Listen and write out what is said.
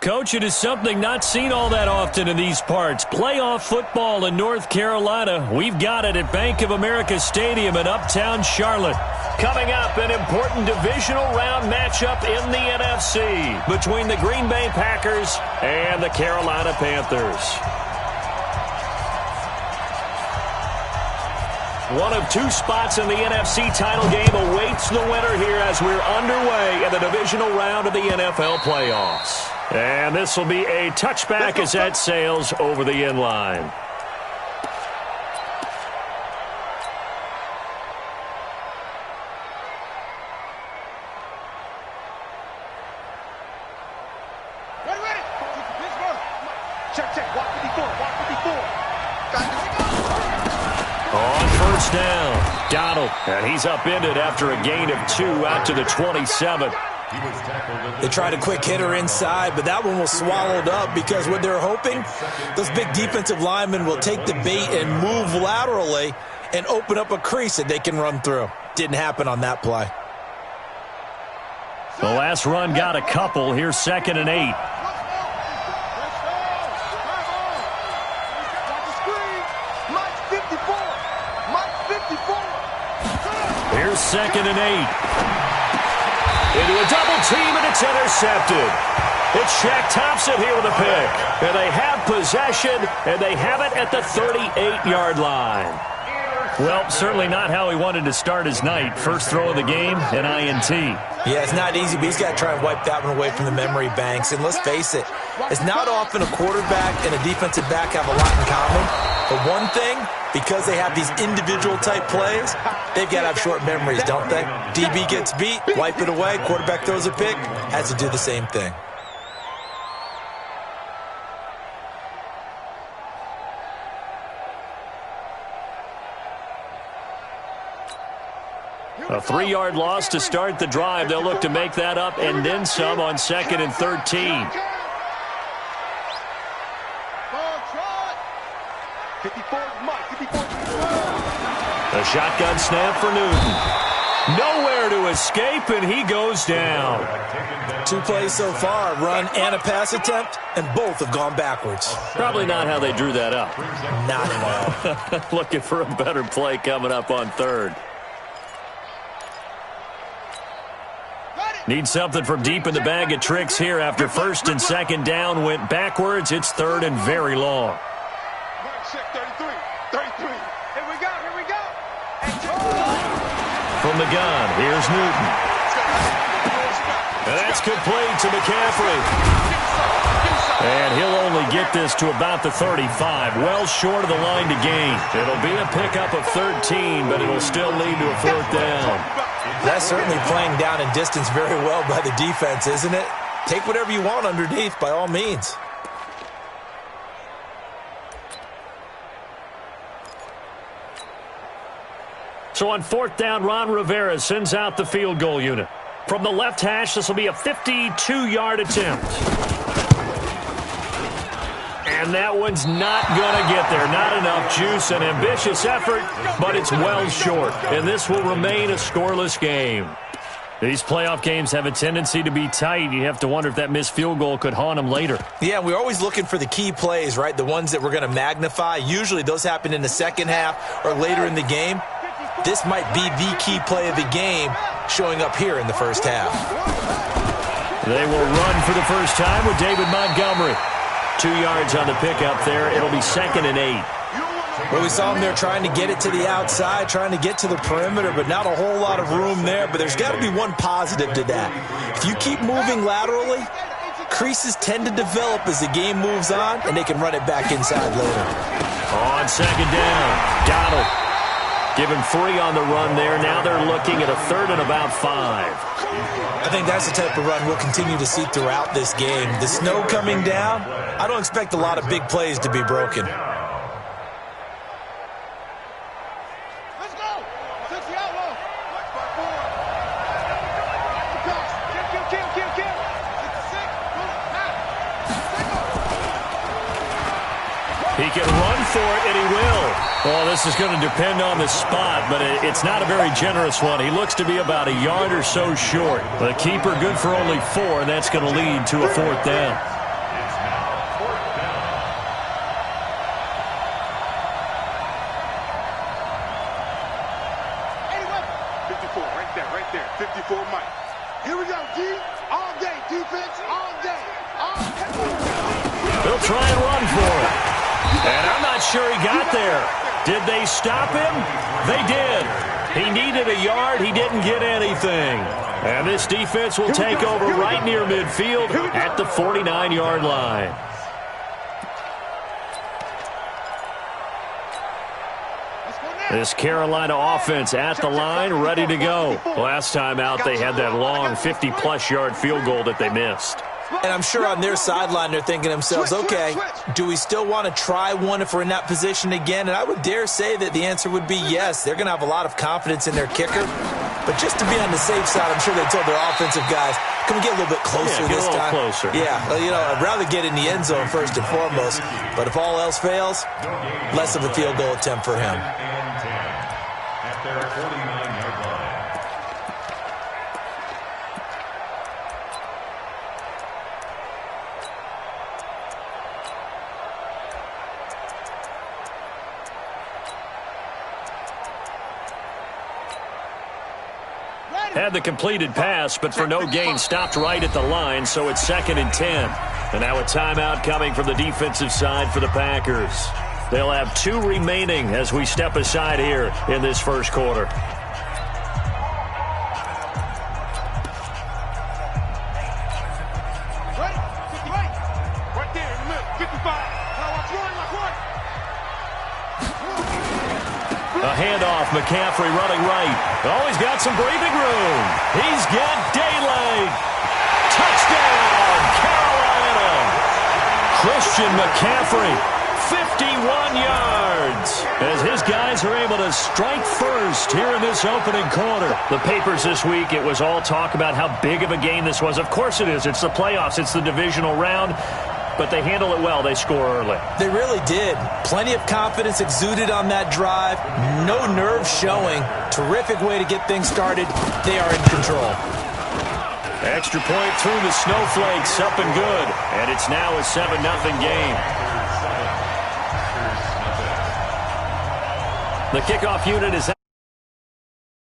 Coach, it is something not seen all that often in these parts. Playoff football in North Carolina. We've got it at Bank of America Stadium in Uptown Charlotte. Coming up, an important divisional round matchup in the NFC between the Green Bay Packers and the Carolina Panthers. One of two spots in the NFC title game awaits the winner here as we're underway in the divisional round of the NFL playoffs. And this will be a touchback as that sails over the end line. Check. Walk 54. On first down, Donald. And he's upended after a gain of 2 out to the 27. They tried a quick hitter inside, but that one was swallowed up because what they're hoping, those big defensive linemen will take the bait and move laterally and open up a crease that they can run through. Didn't happen on that play. The last run got a couple. Here's 2nd and 8. Here's 2nd and 8. Into a double team, and it's intercepted. It's Shaq Thompson here with a pick. And they have possession, and they have it at the 38-yard line. Well, certainly not how he wanted to start his night. First throw of the game, an INT. Yeah, it's not easy, but he's got to try and wipe that one away from the memory banks. And let's face it, it's not often a quarterback and a defensive back have a lot in common. But one thing, because they have these individual type plays, they've got to have short memories, don't they? DB gets beat, wipe it away, quarterback throws a pick, has to do the same thing. A 3-yard loss to start the drive. They'll look to make that up and then some on 2nd and 13. A shotgun snap for Newton. Nowhere to escape, and he goes down. 2 plays so far, run and a pass attempt, and both have gone backwards. Probably not how they drew that up. Not at all. Looking for a better play coming up on 3rd. Need something from deep in the bag of tricks here after 1st and 2nd down went backwards. It's 3rd and very long. 33. Here we go. From the gun, here's Newton. And that's complete to McCaffrey. And he'll only get this to about the 35, well short of the line to gain. It'll be a pickup of 13, but it'll still lead to a 4th down. That's certainly playing down in distance very well by the defense, isn't it? Take whatever you want underneath, by all means. So on 4th down, Ron Rivera sends out the field goal unit. From the left hash, this will be a 52-yard attempt. And that one's not going to get there. Not enough juice, an ambitious effort, but it's well short. And this will remain a scoreless game. These playoff games have a tendency to be tight. You have to wonder if that missed field goal could haunt them later. Yeah, we're always looking for the key plays, right? The ones that we're going to magnify. Usually those happen in the second half or later in the game. This might be the key play of the game showing up here in the first half. They will run for the first time with David Montgomery. 2 yards on the pickup there. It'll be 2nd and 8. Well, we saw them there trying to get it to the outside, trying to get to the perimeter, but not a whole lot of room there. But there's got to be one positive to that. If you keep moving laterally, creases tend to develop as the game moves on, and they can run it back inside later. On 2nd down, Donald. Given 3 on the run there. Now they're looking at a 3rd and about 5. I think that's the type of run we'll continue to see throughout this game. The snow coming down, I don't expect a lot of big plays to be broken. Let's go. Six the outlaw. Kill. 6-6. He can run for it, and he will. Well, this is going to depend on the spot, but it's not a very generous one. He looks to be about a yard or so short. The keeper good for only 4, and that's going to lead to a 4th down. right there. 54 Mike. Here we go, D. All day. Defense, all day. All day. They'll try and run for it. And I'm not sure he got there. Did they stop him? They did. He needed a yard. He didn't get anything. And this defense will take over right near midfield at the 49-yard line. This Carolina offense at the line, ready to go. Last time out, they had that long 50-plus yard field goal that they missed. And I'm sure on their sideline they're thinking to themselves, okay, do we still want to try one if we're in that position again? And I would dare say that the answer would be yes. They're going to have a lot of confidence in their kicker. But just to be on the safe side, I'm sure they told their offensive guys, can we get a little bit closer this time? Closer. Yeah, well, you know, I'd rather get in the end zone first and foremost. But if all else fails, less of a field goal attempt for him. At their 49-yard line. Had the completed pass, but for no gain, stopped right at the line, so it's 2nd and 10. And now a timeout coming from the defensive side for the Packers. They'll have 2 remaining as we step aside here in this first quarter. Right there in the middle. 55. A handoff, McCaffrey running right. Oh, he's got some breathing room. He's got daylight. Touchdown, Carolina. Christian McCaffrey, 51 yards. As his guys are able to strike first here in this opening quarter. The papers this week, it was all talk about how big of a game this was. Of course it is. It's the playoffs. It's the divisional round. But they handle it well. They score early. They really did. Plenty of confidence exuded on that drive. No nerves showing. Terrific way to get things started. They are in control. Extra point through the snowflakes. Up and good. And it's now a 7-0 game. The kickoff unit is